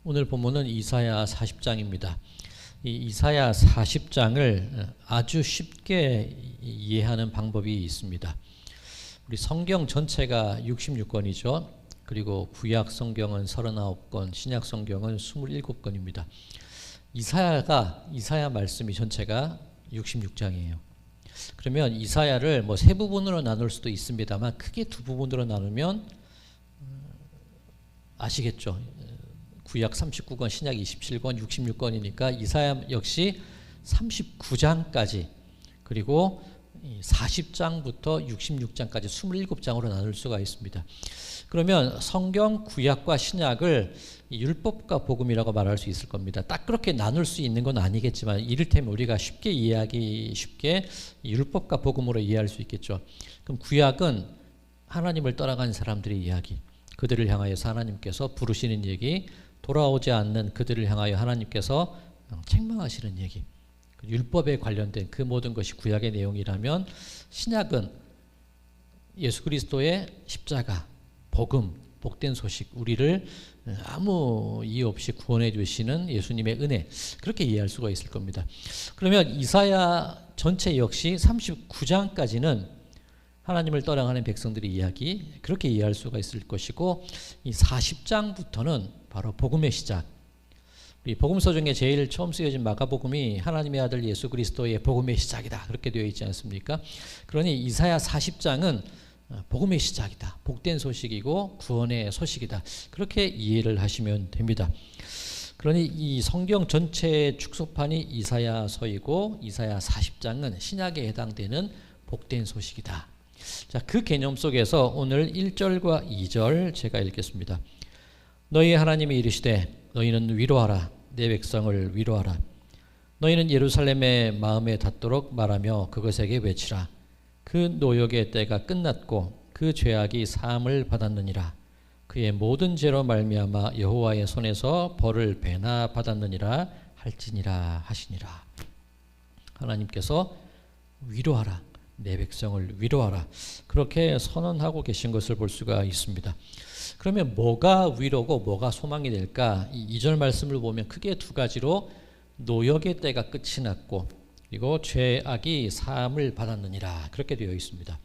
오늘 본문은 이사야 40장입니다. 이 이사야 40장을 아주 쉽게 이해하는 방법이 있습니다. 우리 성경 전체가 66권이죠. 그리고 구약 성경은 39권, 신약 성경은 27권입니다. 이사야 말씀이 전체가 66장이에요. 그러면 이사야를 뭐 세 부분으로 나눌 수도 있습니다만 크게 두 부분으로 나누면 아시겠죠? 구약 39권, 신약 27권, 66권이니까 이사야 역시 39장까지 그리고 40장부터 66장까지 27장으로 나눌 수가 있습니다. 그러면 성경 구약과 신약을 율법과 복음이라고 말할 수 있을 겁니다. 딱 그렇게 나눌 수 있는 건 아니겠지만 이를테면 우리가 쉽게 이해하기 쉽게 율법과 복음으로 이해할 수 있겠죠. 그럼 구약은 하나님을 떠나간 사람들의 이야기, 그들을 향하여서 하나님께서 부르시는 얘기, 돌아오지 않는 그들을 향하여 하나님께서 책망하시는 얘기, 율법에 관련된 그 모든 것이 구약의 내용이라면 신약은 예수 그리스도의 십자가, 복음, 복된 소식, 우리를 아무 이유 없이 구원해 주시는 예수님의 은혜, 그렇게 이해할 수가 있을 겁니다. 그러면 이사야 전체 역시 39장까지는 하나님을 떠나가는 백성들의 이야기, 그렇게 이해할 수가 있을 것이고, 이 40장부터는 바로 복음의 시작. 우리 복음서 중에 제일 처음 쓰여진 마가복음이 하나님의 아들 예수 그리스도의 복음의 시작이다, 그렇게 되어 있지 않습니까? 그러니 이사야 40장은 복음의 시작이다, 복된 소식이고 구원의 소식이다, 그렇게 이해를 하시면 됩니다. 그러니 이 성경 전체의 축소판이 이사야서이고 이사야 40장은 신약에 해당되는 복된 소식이다. 자, 그 개념 속에서 오늘 1절과 2절 제가 읽겠습니다. 너희 하나님이 이르시되 너희는 위로하라, 내 백성을 위로하라. 너희는 예루살렘의 마음에 닿도록 말하며 그것에게 외치라. 그 노역의 때가 끝났고 그 죄악이 사함을 받았느니라. 그의 모든 죄로 말미암아 여호와의 손에서 벌을 배나 받았느니라 할지니라 하시니라. 하나님께서 위로하라, 내 백성을 위로하라, 그렇게 선언하고 계신 것을 볼 수가 있습니다. 그러면 뭐가 위로고 뭐가 소망이 될까? 이 2절 말씀을 보면 크게 두 가지로 노역의 때가 끝이 났고 그리고 죄악이 사함을 받았느니라, 그렇게 되어 있습니다.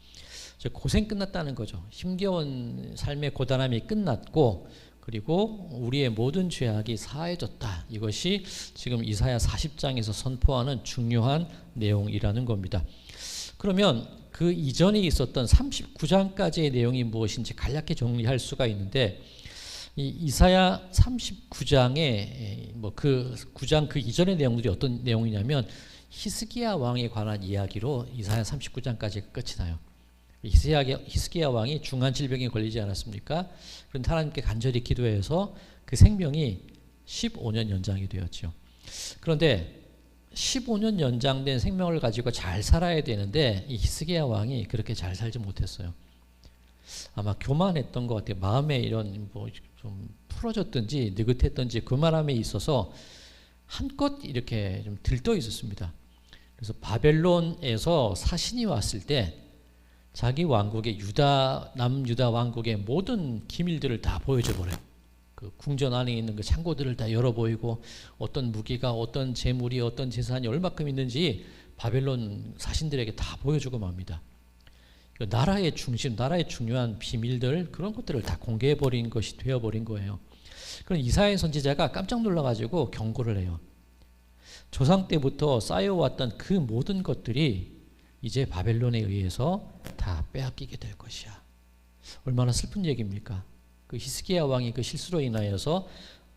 고생 끝났다는 거죠. 힘겨운 삶의 고단함이 끝났고 그리고 우리의 모든 죄악이 사해졌다. 이것이 지금 이사야 40장에서 선포하는 중요한 내용이라는 겁니다. 그러면 그 이전에 있었던 39장까지의 내용이 무엇인지 간략히 정리할 수가 있는데, 이 이사야 39장의 그 9장 그 이전의 내용들이 어떤 내용이냐면 히스기야 왕에 관한 이야기로 이사야 39장까지 끝이 나요. 히스기야 왕이 중한 질병에 걸리지 않았습니까? 그런데 하나님께 간절히 기도해서 그 생명이 15년 연장이 되었죠. 그런데 15년 연장된 생명을 가지고 잘 살아야 되는데 이 히스기야 왕이 그렇게 잘 살지 못했어요. 아마 교만했던 것 같아요. 마음에 이런 좀 풀어졌든지 느긋했든지 교만함에 있어서 한껏 이렇게 좀 들떠 있었습니다. 그래서 바벨론에서 사신이 왔을 때 자기 왕국의 남유다 왕국의 모든 기밀들을 다 보여줘 버려요. 그 궁전 안에 있는 그 창고들을 다 열어 보이고 어떤 무기가, 어떤 재물이, 어떤 재산이 얼마큼 있는지 바벨론 사신들에게 다 보여주고 맙니다. 나라의 중심, 나라의 중요한 비밀들, 그런 것들을 다 공개해 버린 것이 되어 버린 거예요. 그럼 이사야 선지자가 깜짝 놀라가지고 경고를 해요. 조상 때부터 쌓여왔던 그 모든 것들이 이제 바벨론에 의해서 다 빼앗기게 될 것이야. 얼마나 슬픈 얘기입니까? 그 히스기야 왕이 그 실수로 인하여서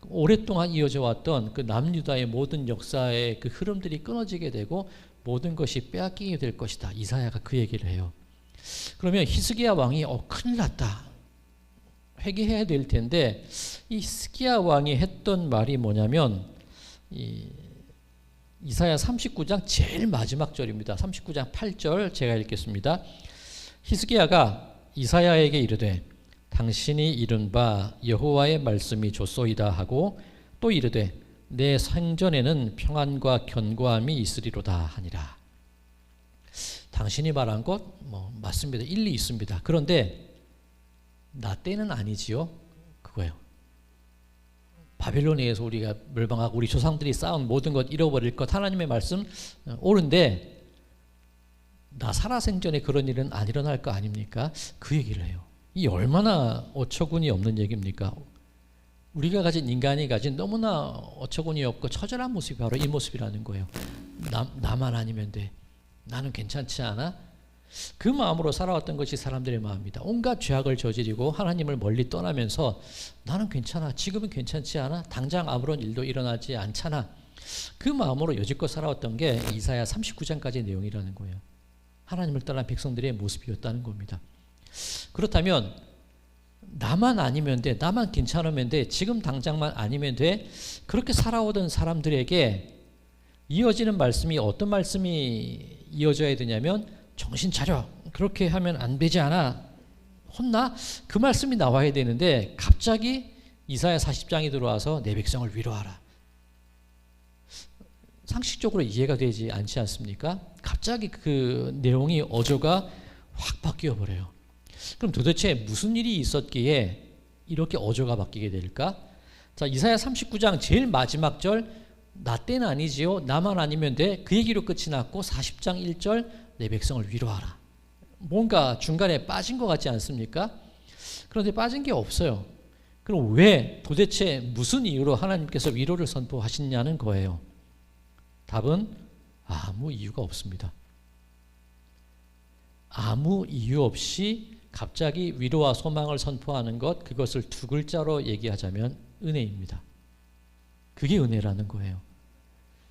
오랫동안 이어져 왔던 그 남유다의 모든 역사의 그 흐름들이 끊어지게 되고 모든 것이 빼앗기게 될 것이다. 이사야가 그 얘기를 해요. 그러면 히스기야 왕이 큰일 났다, 회개해야 될 텐데, 이 히스기야 왕이 했던 말이 뭐냐면 이사야 39장 제일 마지막 절입니다. 39장 8절 제가 읽겠습니다. 히스기야가 이사야에게 이르되 당신이 이른 바 여호와의 말씀이 좋소이다 하고 또 이르되 내 생전에는 평안과 견고함이 있으리로다 하니라. 당신이 말한 것 맞습니다. 일리 있습니다. 그런데 나 때는 아니지요. 그거예요. 바벨론에 의해서 우리가 멸망하고 우리 조상들이 쌓은 모든 것 잃어버릴 것, 하나님의 말씀 옳은데 나 살아생전에 그런 일은 안 일어날 거 아닙니까? 그 얘기를 해요. 이 얼마나 어처구니 없는 얘기입니까? 우리가 가진, 인간이 가진 너무나 어처구니 없고 처절한 모습이 바로 이 모습이라는 거예요. 나만 아니면 돼. 나는 괜찮지 않아? 그 마음으로 살아왔던 것이 사람들의 마음입니다. 온갖 죄악을 저지르고 하나님을 멀리 떠나면서 나는 괜찮아, 지금은 괜찮지 않아, 당장 아무런 일도 일어나지 않잖아, 그 마음으로 여지껏 살아왔던 게 이사야 39장까지의 내용이라는 거예요. 하나님을 떠난 백성들의 모습이었다는 겁니다. 그렇다면 나만 아니면 돼, 나만 괜찮으면 돼, 지금 당장만 아니면 돼, 그렇게 살아오던 사람들에게 이어지는 말씀이 어떤 말씀이 이어져야 되냐면 정신 차려, 그렇게 하면 안 되지 않아, 혼나? 그 말씀이 나와야 되는데 갑자기 이사야 40장이 들어와서 내 백성을 위로하라. 상식적으로 이해가 되지 않지 않습니까? 갑자기 그 내용이 어조가 확 바뀌어 버려요. 그럼 도대체 무슨 일이 있었기에 이렇게 어조가 바뀌게 될까? 자, 이사야 39장 제일 마지막 절, 나 때는 아니지요, 나만 아니면 돼, 그 얘기로 끝이 났고 40장 1절, 내 백성을 위로하라. 뭔가 중간에 빠진 것 같지 않습니까? 그런데 빠진 게 없어요. 그럼 왜, 도대체 무슨 이유로 하나님께서 위로를 선포하시냐는 거예요. 답은 아무 이유가 없습니다. 아무 이유 없이 갑자기 위로와 소망을 선포하는 것, 그것을 두 글자로 얘기하자면 은혜입니다. 그게 은혜라는 거예요.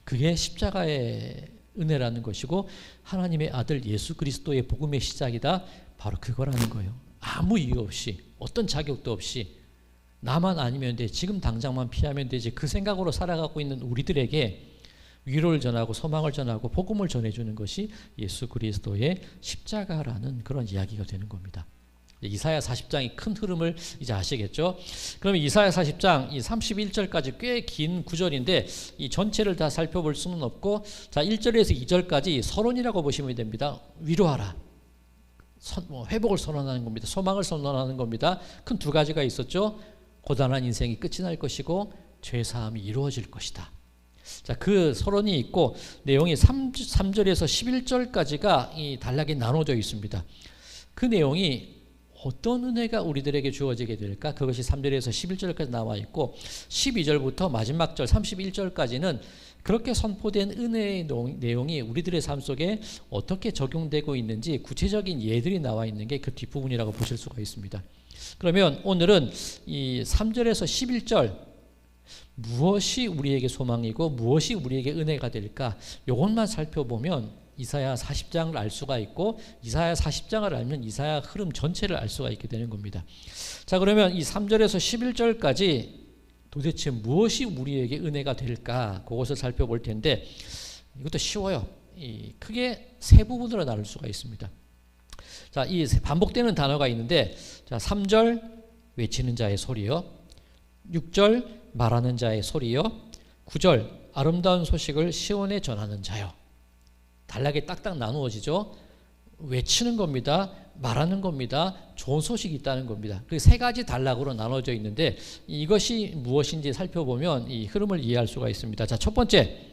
그게 십자가의 은혜라는 것이고 하나님의 아들 예수 그리스도의 복음의 시작이다, 바로 그거라는 거예요. 아무 이유 없이, 어떤 자격도 없이 나만 아니면 돼, 지금 당장만 피하면 되지, 그 생각으로 살아가고 있는 우리들에게 위로를 전하고 소망을 전하고 복음을 전해주는 것이 예수 그리스도의 십자가라는 그런 이야기가 되는 겁니다. 이사야 40장이 큰 흐름을 이제 아시겠죠? 그러면 이사야 40장 이 31절까지 꽤 긴 구절인데 이 전체를 다 살펴볼 수는 없고, 자 1절에서 2절까지 서론이라고 보시면 됩니다. 위로하라, 회복을 선언하는 겁니다. 소망을 선언하는 겁니다. 큰 두 가지가 있었죠. 고단한 인생이 끝이 날 것이고 죄사함이 이루어질 것이다. 자, 그 서론이 있고 내용이 3절에서 11절까지가 이 단락이 나눠져 있습니다. 그 내용이 어떤 은혜가 우리들에게 주어지게 될까? 그것이 3절에서 11절까지 나와 있고 12절부터 마지막 절 31절까지는 그렇게 선포된 은혜의 내용이 우리들의 삶 속에 어떻게 적용되고 있는지 구체적인 예들이 나와 있는 게 그 뒷부분이라고 보실 수가 있습니다. 그러면 오늘은 이 3절에서 11절, 무엇이 우리에게 소망이고 무엇이 우리에게 은혜가 될까? 이것만 살펴보면 이사야 40장을 알 수가 있고 이사야 40장을 알면 이사야 흐름 전체를 알 수가 있게 되는 겁니다. 자, 그러면 이 3절에서 11절까지 도대체 무엇이 우리에게 은혜가 될까? 그것을 살펴볼 텐데 이것도 쉬워요. 크게 세 부분으로 나눌 수가 있습니다. 자, 이 반복되는 단어가 있는데, 자, 3절 외치는 자의 소리요, 6절 말하는 자의 소리요, 9절 아름다운 소식을 시온에 전하는 자요. 단락이 딱딱 나누어지죠. 외치는 겁니다, 말하는 겁니다, 좋은 소식이 있다는 겁니다. 그 세 가지 단락으로 나눠져 있는데 이것이 무엇인지 살펴보면 이 흐름을 이해할 수가 있습니다. 자, 첫 번째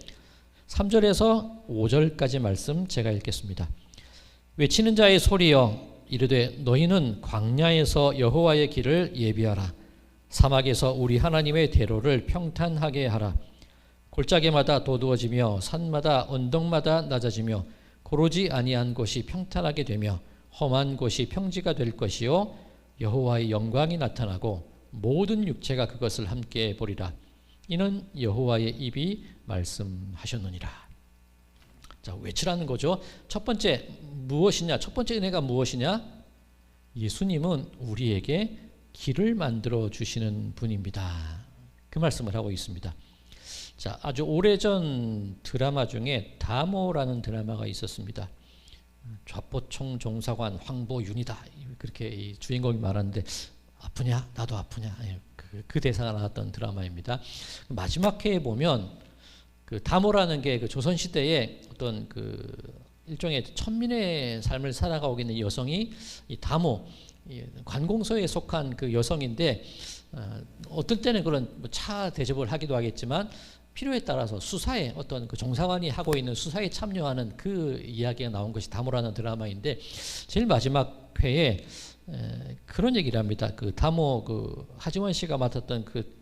3절에서 5절까지 말씀 제가 읽겠습니다. 외치는 자의 소리여, 이르되 너희는 광야에서 여호와의 길을 예비하라. 사막에서 우리 하나님의 대로를 평탄하게 하라. 골짜기마다 도두어지며 산마다 언덕마다 낮아지며 고르지 아니한 곳이 평탄하게 되며 험한 곳이 평지가 될 것이요, 여호와의 영광이 나타나고 모든 육체가 그것을 함께 보리라. 이는 여호와의 입이 말씀하셨느니라. 자, 외치라는 거죠. 첫 번째 무엇이냐? 첫 번째 은혜가 무엇이냐? 예수님은 우리에게 길을 만들어 주시는 분입니다. 그 말씀을 하고 있습니다. 자, 아주 오래전 드라마 중에 다모라는 드라마가 있었습니다. 좌포총 종사관 황보윤이다, 그렇게 이 주인공이 말하는데 아프냐? 나도 아프냐? 그 대사가 나왔던 드라마입니다. 마지막 회에 보면 그 다모라는 게 그 조선 시대에 어떤 그 일종의 천민의 삶을 살아가고 있는 여성이 이 다모, 관공서에 속한 그 여성인데 어떨 때는 그런 차 대접을 하기도 하겠지만 필요에 따라서 수사에 어떤 그 종사관이 하고 있는 수사에 참여하는 그 이야기가 나온 것이 다모라는 드라마인데 제일 마지막 회에 그런 얘기를 합니다. 그 다모 그 하지원 씨가 맡았던 그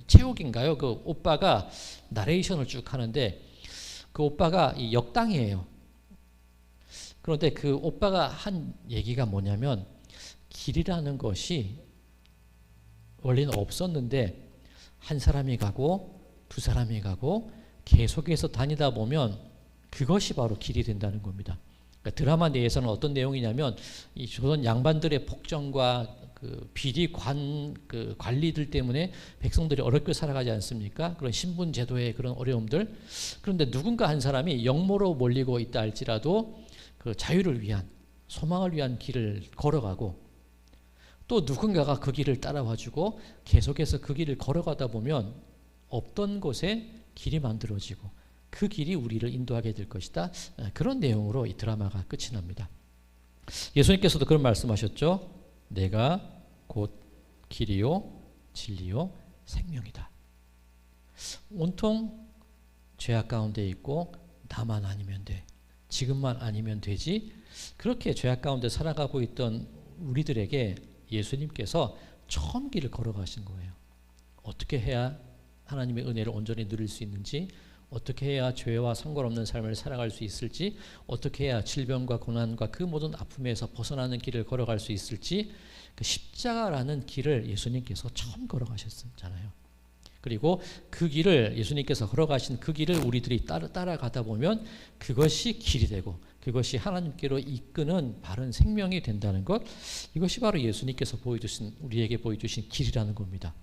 최욱인가요? 그 오빠가 나레이션을 쭉 하는데 그 오빠가 이 역당이에요. 그런데 그 오빠가 한 얘기가 뭐냐면 길이라는 것이 원래는 없었는데 한 사람이 가고 두 사람이 가고 계속해서 다니다 보면 그것이 바로 길이 된다는 겁니다. 그러니까 드라마 내에서는 어떤 내용이냐면 이 조선 양반들의 폭정과 그 비리 그 관리들 때문에 백성들이 어렵게 살아가지 않습니까? 그런 신분 제도의 그런 어려움들. 그런데 누군가 한 사람이 역모로 몰리고 있다 할지라도 그 자유를 위한 소망을 위한 길을 걸어가고 또 누군가가 그 길을 따라와주고 계속해서 그 길을 걸어가다 보면 없던 곳에 길이 만들어지고 그 길이 우리를 인도하게 될 것이다. 그런 내용으로 이 드라마가 끝이 납니다. 예수님께서도 그런 말씀하셨죠. 내가 곧 길이요 진리요 생명이다. 온통 죄악 가운데 있고 나만 아니면 돼. 지금만 아니면 되지. 그렇게 죄악 가운데 살아가고 있던 우리들에게 예수님께서 처음 길을 걸어가신 거예요. 어떻게 해야 하나님의 은혜를 온전히 누릴 수 있는지, 어떻게 해야 죄와 상관없는 삶을 살아갈 수 있을지, 어떻게 해야 질병과 고난과 그 모든 아픔에서 벗어나는 길을 걸어갈 수 있을지, 그 십자가라는 길을 예수님께서 처음 걸어가셨잖아요. 그리고 그 길을 예수님께서 걸어가신 그 길을 우리들이 따라가다 보면 그것이 길이 되고 그것이 하나님께로 이끄는 바른 생명이 된다는 것, 이것이 바로 예수님께서 우리에게 보여주신 길이라는 겁니다.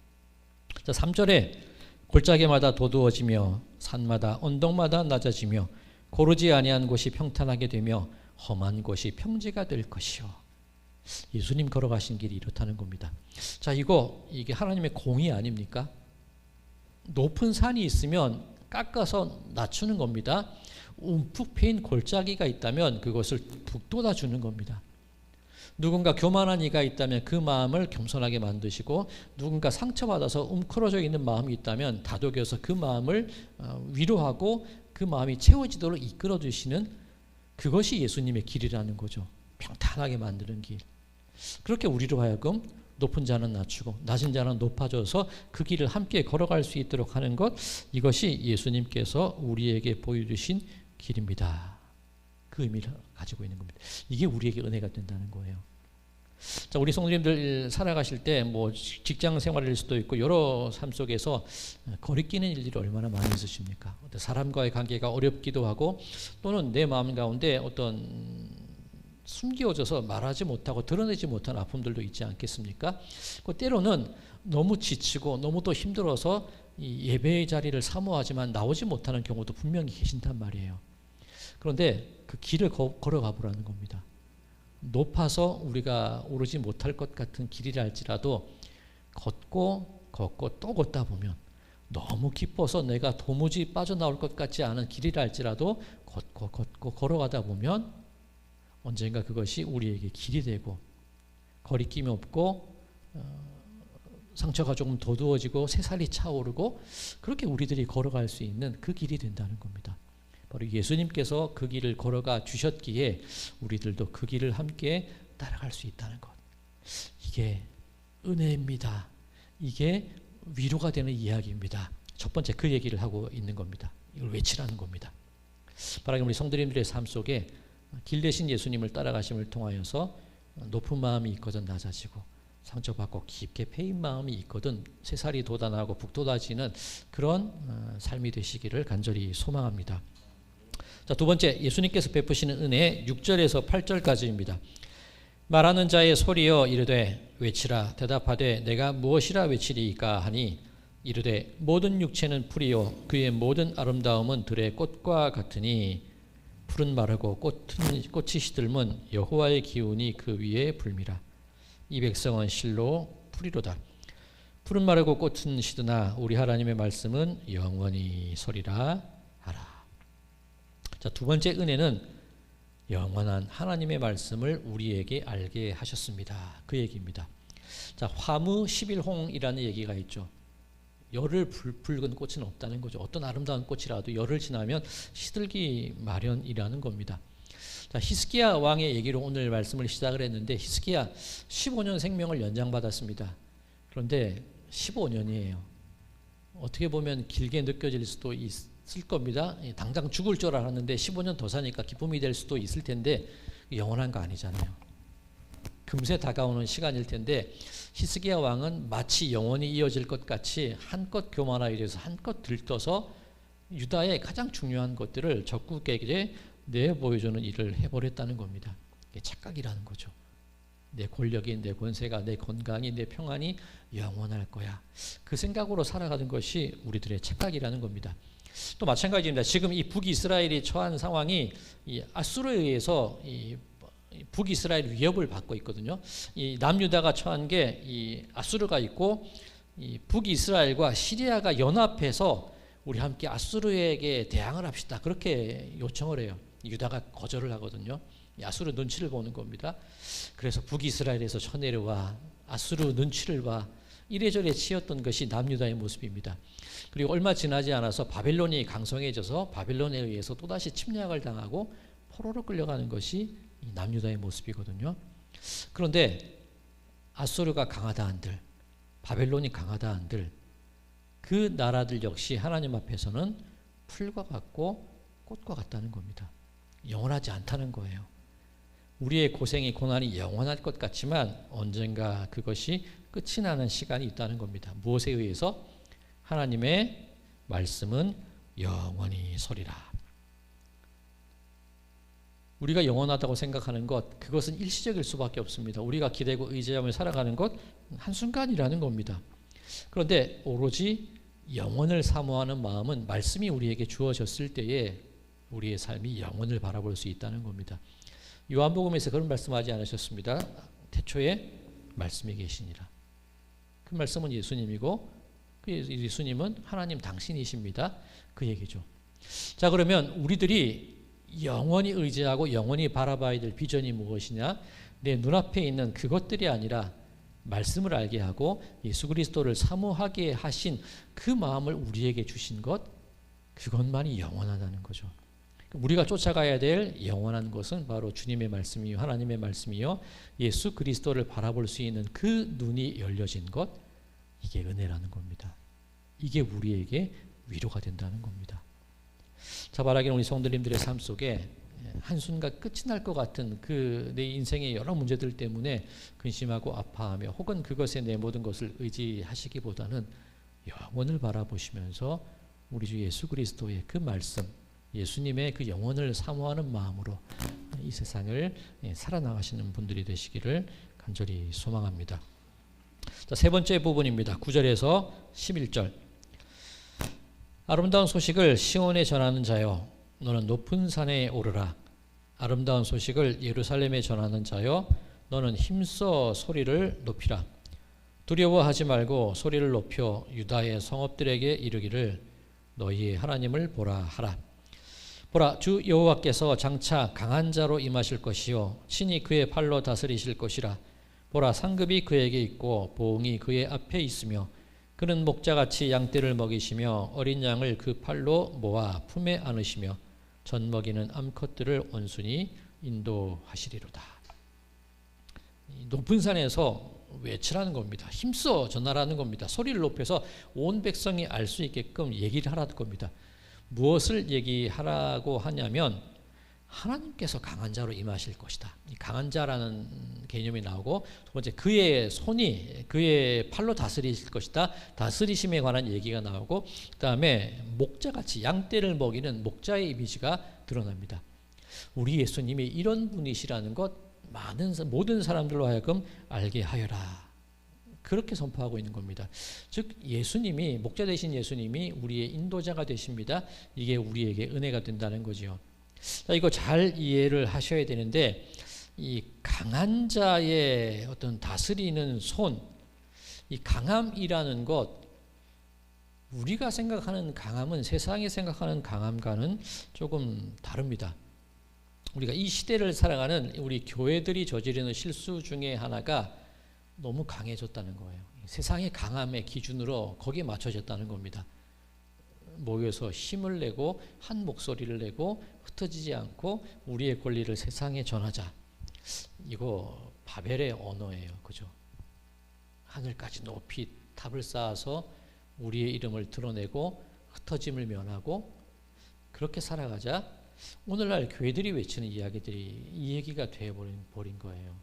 자, 3절에 골짜기마다 도두어지며 산마다 언덕마다 낮아지며 고르지 아니한 곳이 평탄하게 되며 험한 곳이 평지가 될 것이요. 예수님 걸어가신 길이 이렇다는 겁니다. 자, 이게 하나님의 공의 아닙니까? 높은 산이 있으면 깎아서 낮추는 겁니다. 움푹 패인 골짜기가 있다면 그것을 북돋아 주는 겁니다. 누군가 교만한 이가 있다면 그 마음을 겸손하게 만드시고, 누군가 상처받아서 움크러져 있는 마음이 있다면 다독여서 그 마음을 위로하고 그 마음이 채워지도록 이끌어 주시는, 그것이 예수님의 길이라는 거죠. 평탄하게 만드는 길. 그렇게 우리로 하여금 높은 자는 낮추고 낮은 자는 높아져서 그 길을 함께 걸어갈 수 있도록 하는 것, 이것이 예수님께서 우리에게 보여주신 길입니다. 그 의미를 가지고 있는 겁니다. 이게 우리에게 은혜가 된다는 거예요. 자, 우리 성도님들 살아가실 때 뭐 직장 생활일 수도 있고 여러 삶 속에서 거리끼는 일들이 얼마나 많이 있으십니까? 사람과의 관계가 어렵기도 하고, 또는 내 마음 가운데 어떤 숨겨져서 말하지 못하고 드러내지 못한 아픔들도 있지 않겠습니까? 그 때로는 너무 지치고 너무 또 힘들어서 이 예배의 자리를 사모하지만 나오지 못하는 경우도 분명히 계신단 말이에요. 그런데 그 길을 걸어가 보라는 겁니다. 높아서 우리가 오르지 못할 것 같은 길이라 할지라도 걷고 또 걷다 보면, 너무 깊어서 내가 도무지 빠져나올 것 같지 않은 길이라 할지라도 걷고 걸어가다 보면 언젠가 그것이 우리에게 길이 되고, 거리낌이 없고 상처가 조금 도두어지고 새살이 차오르고, 그렇게 우리들이 걸어갈 수 있는 그 길이 된다는 겁니다. 바로 예수님께서 그 길을 걸어가 주셨기에 우리들도 그 길을 함께 따라갈 수 있다는 것, 이게 은혜입니다. 이게 위로가 되는 이야기입니다. 첫 번째 그 얘기를 하고 있는 겁니다. 이걸 외치라는 겁니다. 바라기 우리 성도님들의 삶 속에 길 대신 예수님을 따라가심을 통하여서 높은 마음이 있거든 낮아지고, 상처받고 깊게 패인 마음이 있거든 새살이 돋아나고 북돋아지는 그런 삶이 되시기를 간절히 소망합니다. 자, 두 번째, 예수님께서 베푸시는 은혜 6절에서 8절까지입니다. 말하는 자의 소리여 이르되 외치라. 대답하되 내가 무엇이라 외치리이까 하니 이르되 모든 육체는 풀이요 그의 모든 아름다움은 들의 꽃과 같으니 풀은 마르고 꽃이 시들면 여호와의 기운이 그 위에 불미라. 이 백성은 실로 풀이로다. 풀은 마르고 꽃은 시드나 우리 하나님의 말씀은 영원히 서리라 하라. 자, 두 번째 은혜는 영원한 하나님의 말씀을 우리에게 알게 하셨습니다. 그 얘기입니다. 자, 화무 11홍이라는 얘기가 있죠. 열을 붉은 꽃은 없다는 거죠. 어떤 아름다운 꽃이라도 열을 지나면 시들기 마련이라는 겁니다. 자, 히스기야 왕의 얘기로 오늘 말씀을 시작을 했는데 히스기야 15년 생명을 연장받았습니다. 그런데 15년이에요. 어떻게 보면 길게 느껴질 수도 있을 겁니다. 당장 죽을 줄 알았는데 15년 더 사니까 기쁨이 될 수도 있을 텐데 영원한 거 아니잖아요. 금세 다가오는 시간일 텐데 히스기야 왕은 마치 영원히 이어질 것 같이 한껏 교만하게 돼서 한껏 들떠서 유다의 가장 중요한 것들을 적국에게 내보여주는 일을 해버렸다는 겁니다. 이게 착각이라는 거죠. 내 권력이, 내 권세가, 내 건강이, 내 평안이 영원할 거야. 그 생각으로 살아가는 것이 우리들의 착각이라는 겁니다. 또 마찬가지입니다. 지금 이 북이스라엘이 처한 상황이 이 아수르에 의해서 이 북이스라엘 위협을 받고 있거든요. 이 남유다가 처한 게 이 아수르가 있고 이 북이스라엘과 시리아가 연합해서 우리 함께 아수르에게 대항을 합시다. 그렇게 요청을 해요. 유다가 거절을 하거든요. 아수르 눈치를 보는 겁니다. 그래서 북이스라엘에서 쳐내려와 아수르 눈치를 봐 이래저래 치였던 것이 남유다의 모습입니다. 그리고 얼마 지나지 않아서 바벨론이 강성해져서 바벨론에 의해서 또다시 침략을 당하고 포로로 끌려가는 것이 이 남유다의 모습이거든요. 그런데 아수르가 강하다 한들 바벨론이 강하다 한들 그 나라들 역시 하나님 앞에서는 풀과 같고 꽃과 같다는 겁니다. 영원하지 않다는 거예요. 우리의 고생이 고난이 영원할 것 같지만 언젠가 그것이 끝이 나는 시간이 있다는 겁니다. 무엇에 의해서? 하나님의 말씀은 영원히 서리라. 우리가 영원하다고 생각하는 것, 그것은 일시적일 수밖에 없습니다. 우리가 기대고 의지하며 살아가는 것 한순간이라는 겁니다. 그런데 오로지 영원을 사모하는 마음은 말씀이 우리에게 주어졌을 때에 우리의 삶이 영원을 바라볼 수 있다는 겁니다. 요한복음에서 그런 말씀하지 않으셨습니다. 태초에 말씀이 계시니라. 그 말씀은 예수님이고 그 예수님은 하나님 당신이십니다. 그 얘기죠. 자, 그러면 우리들이 영원히 의지하고 영원히 바라봐야 될 비전이 무엇이냐? 내 눈앞에 있는 그것들이 아니라 말씀을 알게 하고 예수 그리스도를 사모하게 하신 그 마음을 우리에게 주신 것, 그것만이 영원하다는 거죠. 우리가 쫓아가야 될 영원한 것은 바로 주님의 말씀이요 하나님의 말씀이요 예수 그리스도를 바라볼 수 있는 그 눈이 열려진 것, 이게 은혜라는 겁니다. 이게 우리에게 위로가 된다는 겁니다. 자, 바라기는 우리 성도님들의 삶 속에 한순간 끝이 날 것 같은 그 내 인생의 여러 문제들 때문에 근심하고 아파하며 혹은 그것에 내 모든 것을 의지하시기보다는 영원을 바라보시면서 우리 주 예수 그리스도의 그 말씀, 예수님의 그 영혼을 사모하는 마음으로 이 세상을 살아나가시는 분들이 되시기를 간절히 소망합니다. 자, 세 번째 부분입니다. 9절에서 11절. 아름다운 소식을 시온에 전하는 자여, 너는 높은 산에 오르라. 아름다운 소식을 예루살렘에 전하는 자여, 너는 힘써 소리를 높이라. 두려워하지 말고 소리를 높여 유다의 성읍들에게 이르기를 너희의 하나님을 보라 하라. 보라, 주 여호와께서 장차 강한 자로 임하실 것이요 친히 그의 팔로 다스리실 것이라. 보라, 상급이 그에게 있고 보응이 그의 앞에 있으며 그는 목자같이 양떼를 먹이시며 어린 양을 그 팔로 모아 품에 안으시며 젖먹이는 암컷들을 온순히 인도하시리로다. 높은 산에서 외치라는 겁니다. 힘써 전하라는 겁니다. 소리를 높여서 온 백성이 알 수 있게끔 얘기를 하라는 겁니다. 무엇을 얘기하라고 하냐면 하나님께서 강한 자로 임하실 것이다. 이 강한 자라는 개념이 나오고, 두 번째 그의 손이 그의 팔로 다스리실 것이다. 다스리심에 관한 얘기가 나오고, 그 다음에 목자같이 양떼를 먹이는 목자의 이미지가 드러납니다. 우리 예수님이 이런 분이시라는 것 모든 사람들로 하여금 알게 하여라. 그렇게 선포하고 있는 겁니다. 즉 예수님이, 목자 되신 예수님이 우리의 인도자가 되십니다. 이게 우리에게 은혜가 된다는 거지요. 자, 이거 잘 이해를 하셔야 되는데, 이 강한 자의 어떤 다스리는 손, 이 강함이라는 것, 우리가 생각하는 강함은 세상이 생각하는 강함과는 조금 다릅니다. 우리가 이 시대를 살아가는 우리 교회들이 저지르는 실수 중에 하나가 너무 강해졌다는 거예요. 세상의 강함의 기준으로 거기에 맞춰졌다는 겁니다. 모여서 힘을 내고 한 목소리를 내고 흩어지지 않고 우리의 권리를 세상에 전하자. 이거 바벨의 언어예요. 그죠? 하늘까지 높이 탑을 쌓아서 우리의 이름을 드러내고 흩어짐을 면하고 그렇게 살아가자. 오늘날 교회들이 외치는 이야기들이 이 얘기가 되어버린 거예요.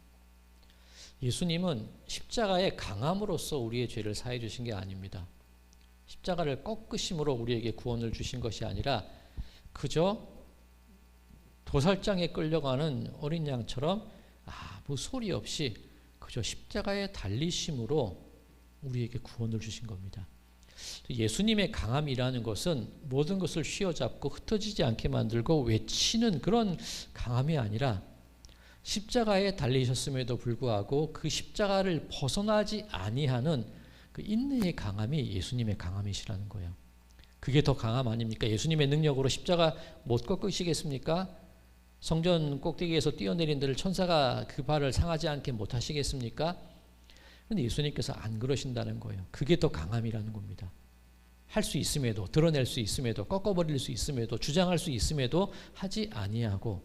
예수님은 십자가의 강함으로써 우리의 죄를 사해 주신 게 아닙니다. 십자가를 꺾으심으로 우리에게 구원을 주신 것이 아니라 그저 도살장에 끌려가는 어린 양처럼 아무 소리 없이 그저 십자가에 달리심으로 우리에게 구원을 주신 겁니다. 예수님의 강함이라는 것은 모든 것을 휘어잡고 흩어지지 않게 만들고 외치는 그런 강함이 아니라 십자가에 달리셨음에도 불구하고 그 십자가를 벗어나지 아니하는 그 인내의 강함이 예수님의 강함이시라는 거예요. 그게 더 강함 아닙니까? 예수님의 능력으로 십자가 못 꺾으시겠습니까? 성전 꼭대기에서 뛰어내린 데를 천사가 그 발을 상하지 않게 못 하시겠습니까? 그런데 예수님께서 안 그러신다는 거예요. 그게 더 강함이라는 겁니다. 할 수 있음에도, 드러낼 수 있음에도, 꺾어버릴 수 있음에도, 주장할 수 있음에도 하지 아니하고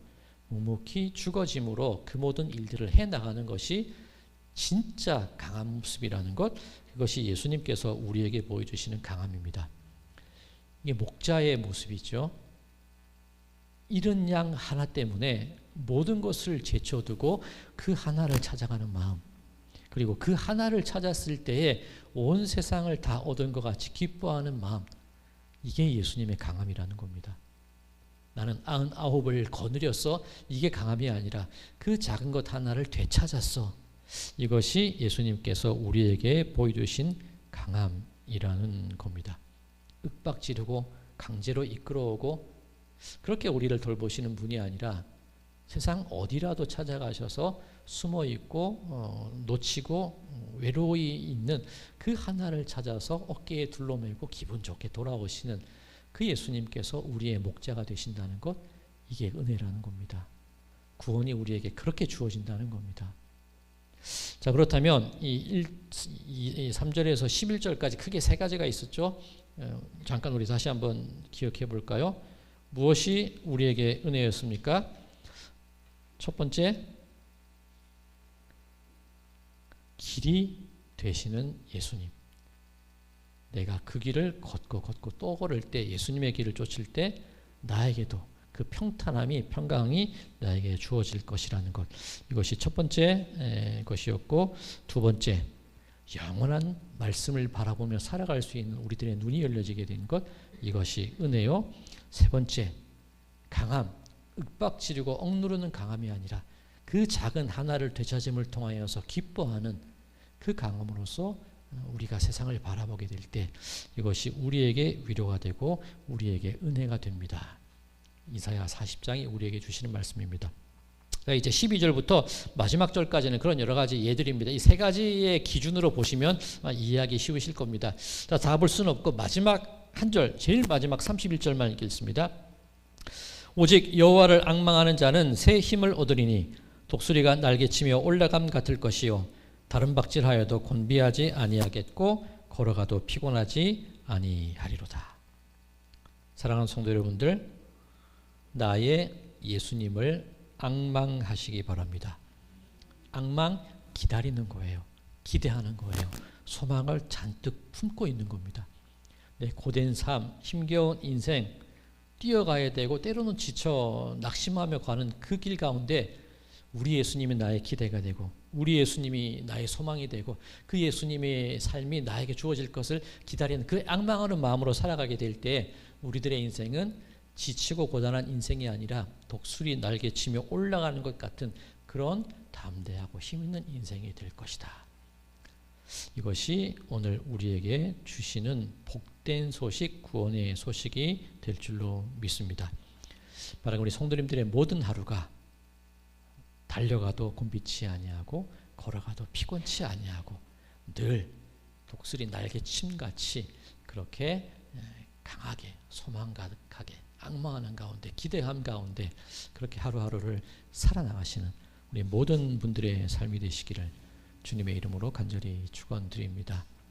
묵묵히 죽어짐으로 그 모든 일들을 해나가는 것이 진짜 강한 모습이라는 것, 그것이 예수님께서 우리에게 보여주시는 강함입니다. 이게 목자의 모습이죠. 잃은 양 하나 때문에 모든 것을 제쳐두고 그 하나를 찾아가는 마음, 그리고 그 하나를 찾았을 때에 온 세상을 다 얻은 것 같이 기뻐하는 마음, 이게 예수님의 강함이라는 겁니다. 나는 99을 거느렸어. 이게 강함이 아니라 그 작은 것 하나를 되찾았어. 이것이 예수님께서 우리에게 보여주신 강함이라는 겁니다. 윽박지르고 강제로 이끌어오고 그렇게 우리를 돌보시는 분이 아니라 세상 어디라도 찾아가셔서 숨어있고 놓치고 외로이 있는 그 하나를 찾아서 어깨에 둘러매고 기분 좋게 돌아오시는 그 예수님께서 우리의 목자가 되신다는 것, 이게 은혜라는 겁니다. 구원이 우리에게 그렇게 주어진다는 겁니다. 자, 그렇다면 이 3절에서 11절까지 크게 세 가지가 있었죠. 잠깐 우리 다시 한번 기억해 볼까요? 무엇이 우리에게 은혜였습니까? 첫 번째, 길이 되시는 예수님. 내가 그 길을 걷고 또 걸을 때, 예수님의 길을 쫓을 때 나에게도 그 평탄함이, 평강이 나에게 주어질 것이라는 것, 이것이 첫 번째 것이었고, 두 번째, 영원한 말씀을 바라보며 살아갈 수 있는 우리들의 눈이 열려지게 된 것, 이것이 은혜요. 세 번째, 강함, 윽박지르고 억누르는 강함이 아니라 그 작은 하나를 되찾음을 통하여서 기뻐하는 그 강함으로써 우리가 세상을 바라보게 될 때 이것이 우리에게 위로가 되고 우리에게 은혜가 됩니다. 이사야 40장이 우리에게 주시는 말씀입니다. 이제 12절부터 마지막 절까지는 그런 여러 가지 예들입니다. 이 세 가지의 기준으로 보시면 이해하기 쉬우실 겁니다. 다 볼 수는 없고 마지막 한 절, 제일 마지막 31절만 읽겠습니다. 오직 여호와를 앙망하는 자는 새 힘을 얻으리니 독수리가 날개치며 올라감 같을 것이요 다른 박질하여도 곤비하지 아니하겠고 걸어가도 피곤하지 아니하리로다. 사랑하는 성도 여러분들, 나의 예수님을 앙망하시기 바랍니다. 앙망, 기다리는 거예요. 기대하는 거예요. 소망을 잔뜩 품고 있는 겁니다. 내 고된 삶, 힘겨운 인생 뛰어가야 되고 때로는 지쳐 낙심하며 가는 그 길 가운데 우리 예수님이 나의 기대가 되고 우리 예수님이 나의 소망이 되고 그 예수님의 삶이 나에게 주어질 것을 기다리는 그 앙망하는 마음으로 살아가게 될 때 우리들의 인생은 지치고 고단한 인생이 아니라 독수리 날개치며 올라가는 것 같은 그런 담대하고 힘있는 인생이 될 것이다. 이것이 오늘 우리에게 주시는 복된 소식, 구원의 소식이 될 줄로 믿습니다. 바라는 우리 성도님들의 모든 하루가 달려가도 곤비치 아니하고 걸어가도 피곤치 아니하고 늘 독수리 날개침같이 그렇게 강하게 소망 가득하게 앙망하는 가운데 기대함 가운데 그렇게 하루하루를 살아나가시는 우리 모든 분들의 삶이 되시기를 주님의 이름으로 간절히 축원드립니다.